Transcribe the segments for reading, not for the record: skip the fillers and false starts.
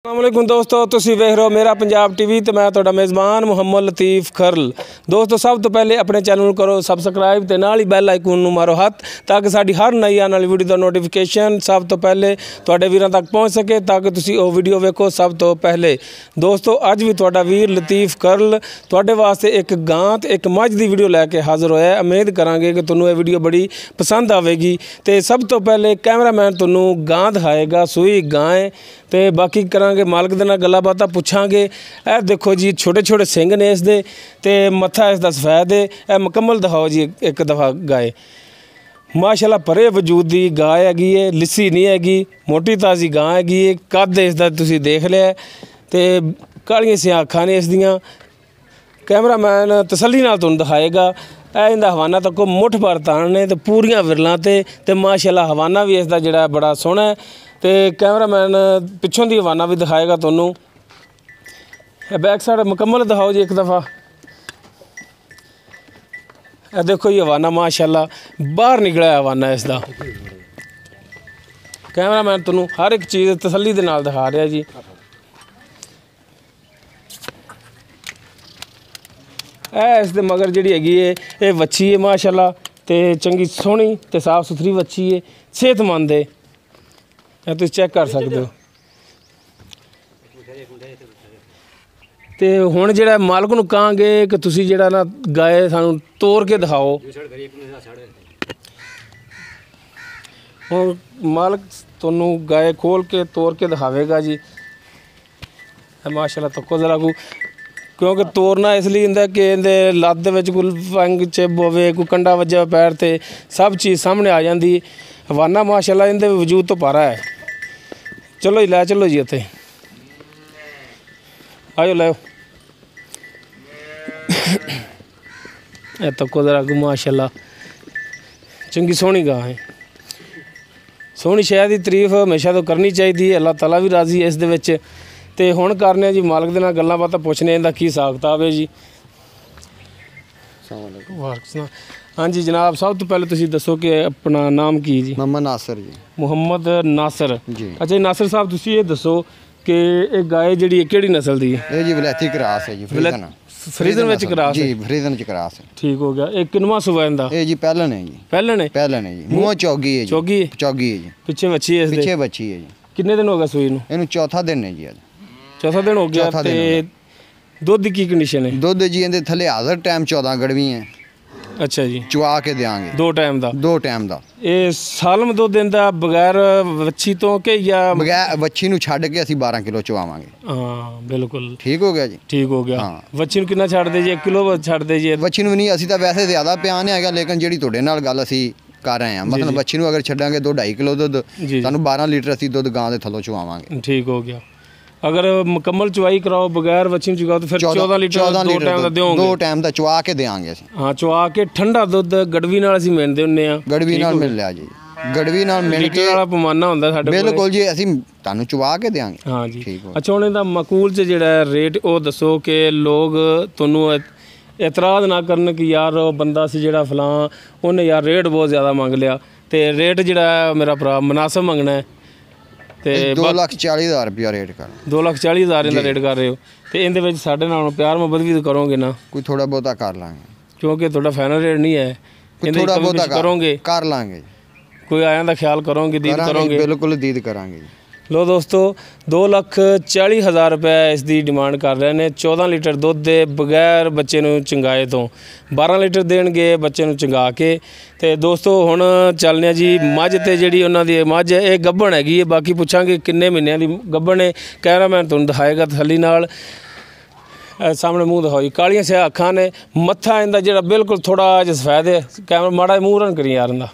अस्सलामुअलैकुम दोस्तों, तुसी वेख रहे हो मेरा पंजाब टीवी तो मैं तुहाडा मेज़बान मुहम्मद लतीफ़ खरल। दोस्तों सब तो पहले अपने चैनल नूं करो सबसक्राइब ते नाल ही बैल आइकन नूं मारो हत्थ ताकि साडी हर नई आने वाली वीडियो दा नोटिफिकेशन सब तो पहले तुहाडे वीरां तक पहुँच सके ताकि तुसी वो वीडियो वेखो सब तो पहले। दोस्तों अज भी तुहाडा वीर लतीफ़ खरल तुहाडे वास्ते एक गां ते एक मझ दी वीडियो लैके हाज़र होया। उम्मीद करांगे कि तुहानूं ये वीडियो बड़ी पसंद आवेगी। तो सब तो पहले कैमरामैन तुहानूं गां दिखाएगा, सूई गां है तो बाकी करांगे मालक दे नाल गल्लां बातां पुछांगे। ए देखो जी छोटे छोटे सिंग ने इसदे ते मत्था इसदा सफैद है। ए मुकम्मल दिखाओ जी एक दफ़ा गाय माशाल्लाह भरे वजूद दी गाय हैगी है, लिस्सी नहीं हैगी, मोटी ताज़ी गां हैगी है। कद इसदा तुसीं देख लिया ते कालियां सियां अखां ने इसदियां। कैमरामैन तसल्ली नाल तुहानूं दिखाएगा। इंदा हवाना तको मुठ भर तान ने ते पूरियां विरलां ते माशाल्लाह हवाना भी इसदा जिहड़ा बड़ा सोहना है। तो कैमरामैन पिछों दी हवाना भी दिखाएगा तुहानूं। बैक साइड मुकम्मल दिखाओ जी एक दफ़ा। ए देखो ये हवाना माशाल्लाह बाहर निकलिया हवाना इसदा। कैमरामैन तुहानूं हर एक चीज़ तसल्ली दे नाल दिखा रहा जी। इस दे मगर जिहड़ी हैगी है ये वच्छी है माशाल्लाह ते चंगी सोहनी ते साफ सुथरी वच्छी है, सेहतमंद है। तुम चेक कर सकते हो। तो हुण जिहड़ा मालक नूं कहांगे कि तुसीं जिहड़ा ना गाय सानूं तोड़ के दिखाओ। हुण मालक तुहानूं गाय खोल के तोड़ के दिखावेगा जी। माशाल्लाह तको जरा को क्योंकि तोड़ना इसलिए हुंदा कि इहदे लत्त दे विच कोई फंग चिब होवे, कोई कंडा वज्जा पैर ते सब चीज़ सामने आ जाती। हवाना माशाल्लाह इहदे वजूद तो पारा है। चलो जी लै चलो जी उत्थे आयो लै तको जरा को माशाल्लाह चंगी सोहनी गां है। सोहनी शै दी तरीफ हमेशा तो करनी चाहिए। अल्लाह ताला भी राजी है इस दे विच। ते हुण करने जी मालक दे नाल गल्लां बातां पुछने इहदा की हिसाब किताब है जी। हाँ जी जनाब, सब तो पहले तुसीं दसो कि अपना नाम की जी? मोहम्मद नासिर जी। मुहम्मद नासिर जी। अच्छा जी नासिर साहब तुसीं ये दसो कि ये गाय जिहड़ी किहड़ी नस्ल दी है? ये जी वलैती क्रॉस है जी। फ्रीजन विच क्रॉस जी, फ्रीजन च क्रॉस है। ठीक हो गया। एक किनवा सुबह इंदा? ये जी पहलन है जी। पहलन है? पहलन है जी। मुंह चौगी है जी। चौगी है? चौगी है जी। पिछे बच्ची है इसदे? पिछे बच्ची है जी। कितने दिन हो गए सूई नूं? इहनूं चौथा दिन है जी अज। चौथा दिन हो गया। ते दुध की कंडीशन है? दुध जी इहदे थले हाज़र टाइम 14 गड़वी है। अच्छा जी। चुआ के देंगे दो टाइम दा? दो टाइम दा। ये सालम दुध दिंदा बगैर वच्छी तो कि या बगैर वच्छी नूं छड्ड के असीं 12 किलो चवावांगे। हाँ बिल्कुल ठीक हो गया जी। ठीक हो गया। हाँ। वच्छी नूं कितना छड्ड दे जी? 1 किलो छड्ड दे जी? वच्छी नूं नहीं, असीं तां वैसे ज़्यादा पियान हैगा लेकिन जिहड़ी तुहाडे नाल गल असीं कर रहे हैं मतलब वच्छी नूं अगर छड्डांगे 2-2.5 किलो दुध सानूं 12 लीटर असीं दुध गां दे थल्लों चवावांगे। ठीक हो गया। अगर मुकम्मल चुवाई कराओ बगैर वच्छी चुकाओ तो फिर 14 लीटर दो टाइम दा देओगे? 2 टाइम दा चुआ के देंगे असीं। हाँ चुआ के ठंडा दुध गड़वी नाल असीं मिलदे हुंदे आ। गड़वी नाल मिल लिया जी। गड़वी नाल मिल के वाला पैमाना हुंदा साडे कोल। बिल्कुल जी, असीं तुहानूं चुआ के देंगे। हाँ जी। ठीक हो। अच्छा हुण इहदा मकूल च जिहड़ा रेट वो दसो कि लोग तुहानूं एतराज़ ना करन कि यार वो बंदा सी जिहड़ा फलां उन्हें यार रेट बहुत ज़्यादा मंग लिया। तो रेट जिहड़ा मेरा भरा मुनासिब मंगना है। तो 2,40,000 रुपया रेट कर। 2,40,000 इहदा रेट कर रहे हो तो इहदे विच साडे नाल प्यार मुहब्बत भी तो करोगे ना? कोई थोड़ा बहुता कर लांगे क्योंकि तुहाडा फाइनल रेट नहीं है। थोड़ा बहुता करोगे? कर लांगे। कोई आयां दा ख्याल करोगे? दीद करोगे? बिल्कुल दीद करांगे। लो दोस्तों 2,40,000 रुपये इसकी डिमांड कर रहे हैं। 14 लीटर दुध दे बगैर बच्चे नूं चंगाए तो 12 लीटर देणगे बच्चे नूं चंगा के। तो दोस्तों हुण चलने जी मझ ते जिहड़ी उन्हां दी मझ है ये गब्बण हैगी है। बाकी पुछांगे किन्ने महीनों दी गब्बण है। कैमरामैन तुहानूं दिखाएगा तसल्ली नाल। सामने मूँह दिखाओ जी। कालियां सियाह अखां ने, मत्था इंदा जिहड़ा बिल्कुल थोड़ा जिहा सफैद है। कैमरा माड़ा मूँह रन करी यार इंदा।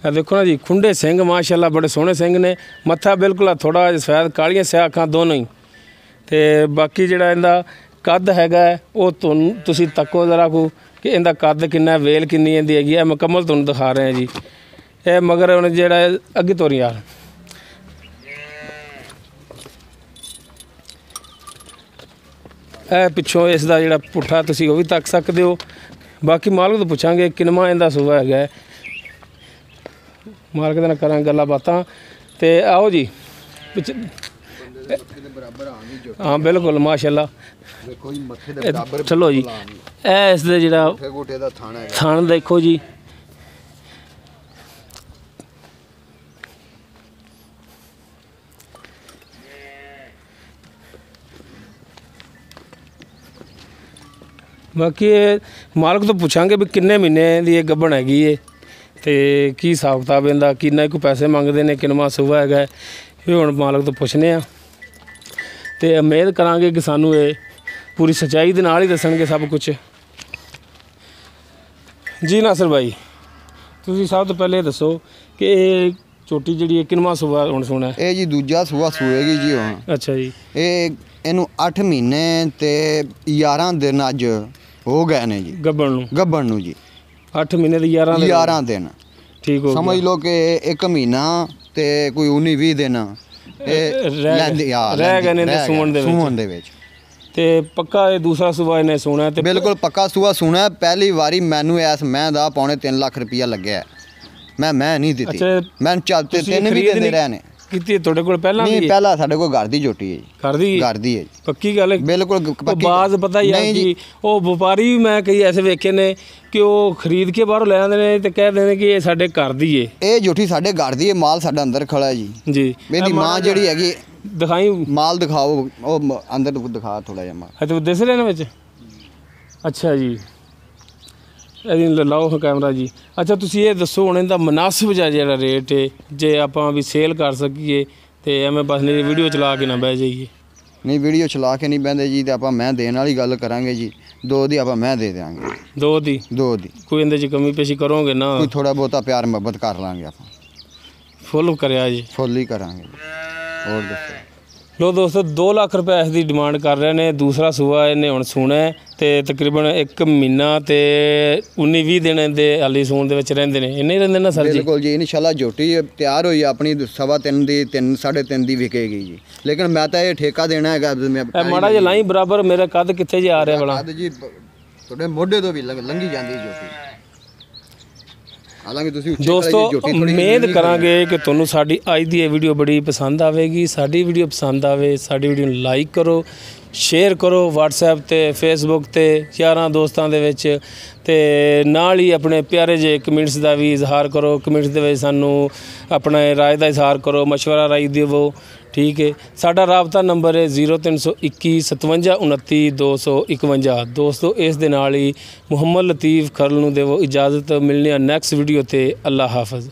देखो ना जी खुंडे सिंह माशाल्लाह बड़े सोहने सिंह ने। मत्था बिल्कुल थोड़ा सफैद, कालियां सियाह अखां दोनों ही। तो बाकी जिहड़ा इंदा कद हैगा वो तुसीं तको जरा को कि इंदा कद किन्ना, वेल किन्नी इंदी हैगी है। मुकम्मल तुहानूं दिखा रहे हैं जी। ये मगर हुण जिहड़ा अगे तोरी यार पिछों इसका जोड़ा पुट्ठा तुसीं वो भी तक सकते हो। बाकी मालक तो पुछांगे किनवा इहदा सूआ है। ਮਾਲਕ ਦੇ ਨਾਲ ਕਰਾਂਗੇ ਗੱਲਾਂ ਬਾਤਾਂ। ਤੇ ਆਓ ਜੀ ਪਿੱਛੇ ਹਾਂ ਬਿਲਕੁਲ ਮਾਸ਼ਾਅੱਲਾ ਦੇਖੋ ਜੀ ਮੱਥੇ ਦੇ ਬਰਾਬਰ ਚਲੋ ਜੀ ਇਹ ਇਸ ਦੇ ਜਿਹੜਾ ਗੋਟੇ ਦਾ ਥਣ ਹੈਗਾ ਥਣ ਦੇਖੋ ਜੀ ਬਾਕੀ ਇਹ ਮਾਲਕ ਤੋਂ ਪੁੱਛਾਂਗੇ ਵੀ ਕਿੰਨੇ ਮਹੀਨੇ ਦੀ ਇਹ ਗੱਭਣ ਹੈਗੀ ਏ ਤੇ ਕੀ ਹਿਸਾਬ ਕਿਤਾਬ ਇਹਦਾ, ਕਿੰਨਾ ਕੁ ਪੈਸੇ ਮੰਗਦੇ ਨੇ, ਕਿੰਨਵਾਂ ਸੂਆ ਹੈਗਾ, ਇਹ ਹੁਣ ਮਾਲਕ ਤੋਂ ਪੁੱਛਨੇ ਆ ਤੇ ਉਮੀਦ ਕਰਾਂਗੇ ਕਿ ਸਾਨੂੰ ਇਹ ਪੂਰੀ ਸੱਚਾਈ ਦੇ ਨਾਲ ਹੀ ਦੱਸਣਗੇ ਸਭ ਕੁਝ। ਜੀ ਨਾਸਰ ਭਾਈ ਤੁਸੀਂ ਸਭ ਤੋਂ ਪਹਿਲੇ ਦੱਸੋ ਕਿ ਇਹ ਝੋਟੀ ਜਿਹੜੀ ਹੈ ਕਿੰਨਵਾਂ ਸੂਆ ਹੁਣ ਸੁਣਾ? ਇਹ ਜੀ ਦੂਜਾ ਸੂਆ ਸੂਏਗੀ ਜੀ ਹੁਣ। ਅੱਛਾ ਜੀ। ਇਹਨੂੰ 8 ਮਹੀਨੇ ਤੇ 11 ਦਿਨ ਅੱਜ ਹੋ ਗਏ ਨੇ ਜੀ ਗੱਭਣ ਨੂੰ ਜੀ। 8 ਮਹੀਨੇ ਦੇ 11 ਦਿਨ ਠੀਕ ਹੋ ਸਮਝ ਲਓ ਕਿ 1 ਮਹੀਨਾ ਤੇ ਕੋਈ 19-20 ਦਿਨ ਰਹਿ ਗਏ ਨੇ ਸੂਣ ਦੇ ਵਿੱਚ। ਤੇ ਪੱਕਾ ਇਹ ਦੂਸਰਾ ਸੂਆ ਇਹਨੇ ਸੋਣਾ ਤੇ ਬਿਲਕੁਲ ਪੱਕਾ ਸੂਆ ਸੋਣਾ। ਪਹਿਲੀ ਵਾਰੀ ਮੈਨੂੰ ਇਸ ਮੈਂ ਦਾ ਪੌਣੇ 3 ਲੱਖ ਰੁਪਇਆ ਲੱਗਿਆ। ਮੈਂ ਨਹੀਂ ਦਿੱਤੀ, ਮੈਂ ਚੱਲਤੇ 3 ਵੀ ਦਿੰਦੇ ਰਹੇ ਨੇ। ਕੀਤੀ ਤੁਹਾਡੇ ਕੋਲ ਪਹਿਲਾਂ ਵੀ? ਨਹੀਂ ਪਹਿਲਾਂ ਸਾਡੇ ਕੋਲ ਘਰ ਦੀ ਝੋਟੀ ਹੈ ਜੀ। ਘਰ ਦੀ ਹੈ ਜੀ। ਪੱਕੀ ਗੱਲ ਹੈ? ਬਿਲਕੁਲ ਪੱਕੀ। ਬਾਜ਼ ਪਤਾ ਹੀ ਆ ਜੀ ਉਹ ਵਪਾਰੀ ਵੀ ਮੈਂ ਕਈ ਐਸੇ ਵੇਖੇ ਨੇ ਕਿ ਉਹ ਖਰੀਦ ਕੇ ਬਾਹਰੋਂ ਲੈ ਆਉਂਦੇ ਨੇ ਤੇ ਕਹਿੰਦੇ ਨੇ ਕਿ ਇਹ ਸਾਡੇ ਘਰ ਦੀ ਏ। ਇਹ ਝੋਟੀ ਸਾਡੇ ਘਰ ਦੀ ਹੈ। ਮਾਲ ਸਾਡਾ ਅੰਦਰ ਖੜਾ ਜੀ। ਇਹਦੀ ਮਾਂ ਜਿਹੜੀ ਹੈਗੀ ਦਿਖਾਈ ਮਾਲ ਦਿਖਾਓ, ਉਹ ਅੰਦਰ ਦਿਖਾ ਥੋੜਾ ਜਿਹਾ ਮਾਲ। ਅੱਛਾ ਦਿਸ ਰਿਹਾ ਨਾ ਵਿੱਚ? ਅੱਛਾ ਜੀ ਇਹਦੀ ਲਾਓ ਕੈਮਰਾ ਜੀ। ਅੱਛਾ ਤੁਸੀਂ ਇਹ ਦੱਸੋ ਹੁਣ ਇਹਦਾ ਮੁਨਾਸਿਬ ਜਿਹਾ ਜਿਹੜਾ ਰੇਟ ਹੈ ਜੇ ਆਪਾਂ ਵੀ ਸੇਲ ਕਰ ਸਕੀਏ ਤੇ ਐਵੇਂ ਬਸ ਨਹੀਂ ਵੀਡੀਓ ਚਲਾ ਕੇ ਨਾ ਬਹਿ ਜਾਈਏ? ਨਹੀਂ ਵੀਡੀਓ ਚਲਾ ਕੇ ਨਹੀਂ ਬਹਿੰਦੇ ਜੀ, ਤੇ ਆਪਾਂ ਮੈਂ ਦੇਣ ਵਾਲੀ ਗੱਲ ਕਰਾਂਗੇ ਜੀ। 2 ਦੀ ਆਪਾਂ ਮੈਂ ਦੇ ਦਿਆਂਗੇ। 2 ਦੀ ਕੋਈ ਇਹਦੇ 'ਚ ਕਮੀ ਪੇਸ਼ੀ ਕਰੋਗੇ ਨਾ? ਕੋਈ ਥੋੜਾ ਬਹੁਤਾ ਪਿਆਰ ਮੁਹੱਬਤ ਕਰ ਲਾਂਗੇ ਆਪਾਂ। ਫੁੱਲ ਕਰਿਆ ਜੀ? ਫੁੱਲ ਹੀ ਕਰਾਂਗੇ। ਹੋਰ ਦੱਸੋ। ਲੋ ਦੋਸਤੋ 2 ਲੱਖ ਰੁਪਏ ਇਸ ਦੀ ਡਿਮਾਂਡ ਕਰ ਰਹੇ ਨੇ। ਦੂਸਰਾ ਸੂਆ ਇਹਨੇ ਹੁਣ ਸੂਣਾ ਤੇ ਤਕਰੀਬਨ 1 ਮਹੀਨਾ ਤੇ 19-20 ਦਿਨ ਦੇ ਹਾਲੀ ਸੂਣ ਦੇ ਵਿੱਚ ਰਹਿੰਦੇ ਨੇ। ਇੰਨੇ ਹੀ ਰਹਿੰਦੇ ਨਾ ਸਰ ਜੀ? ਬਿਲਕੁਲ ਜੀ। ਇਨਸ਼ਾਅੱਲਾ ਝੋਟੀ ਤਿਆਰ ਹੋਈ ਆਪਣੀ 3.5 ਦੀ 3.5 ਦੀ ਵਿਕੇਗੀ ਜੀ। ਲੇਕਿਨ ਮੈਂ ਤਾਂ ਇਹ ਠੇਕਾ ਦੇਣਾ ਹੈਗਾ। ਮਾੜਾ ਜਿਹਾ ਲਾਈ ਬਰਾਬਰ ਮੇਰਾ ਕੱਦ ਕਿੱਥੇ ਜੇ ਆ ਰਿਹਾ ਵਾਲਾ? ਕੱਦ ਜੀ ਤੁਹਾਡੇ ਮੋਢੇ ਤੋਂ ਵੀ ਲੰਘੀ ਜਾਂਦੀ ਝੋਟੀ। ਹਾਲਾਂਕਿ ਤੁਸੀਂ ਦੋਸਤੋ ਉਮੀਦ ਕਰਾਂਗੇ ਕਿ ਤੁਹਾਨੂੰ ਸਾਡੀ ਅੱਜ ਦੀ ਇਹ ਵੀਡੀਓ ਬੜੀ ਪਸੰਦ ਆਵੇਗੀ। ਸਾਡੀ ਵੀਡੀਓ ਪਸੰਦ ਆਵੇ ਸਾਡੀ ਵੀਡੀਓ ਨੂੰ ਲਾਈਕ ਕਰੋ, ਸ਼ੇਅਰ ਕਰੋ WhatsApp ਤੇ Facebook ਤੇ ਯਾਰਾਂ ਦੋਸਤਾਂ ਦੇ ਵਿੱਚ, ਤੇ ਨਾਲ ਹੀ ਆਪਣੇ ਪਿਆਰੇ ਜਿਹੇ ਕਮੈਂਟਸ ਦਾ ਵੀ ਇਜ਼ਹਾਰ ਕਰੋ। ਕਮੈਂਟਸ ਦੇ ਵਿੱਚ ਸਾਨੂੰ ਆਪਣੇ ਰਾਏ ਦਾ ਇਜ਼ਹਾਰ ਕਰੋ, ਮਸ਼ਵਰਾ ਰਾਈ ਦੇਵੋ। ਠੀਕ ਹੈ। ਸਾਡਾ ਰਾਬਤਾ ਨੰਬਰ ਹੈ 0321 57 29 251। ਦੋਸਤੋ ਇਸ ਦੇ ਨਾਲ ਹੀ ਮੁਹੰਮਦ ਲਤੀਫ ਖਰਲ ਨੂੰ ਦੇਵੋ ਇਜਾਜ਼ਤ। ਮਿਲਣੇ ਆ ਨੈਕਸਟ ਵੀਡੀਓ ਤੇ। ਅੱਲਾ ਹਾਫਿਜ਼।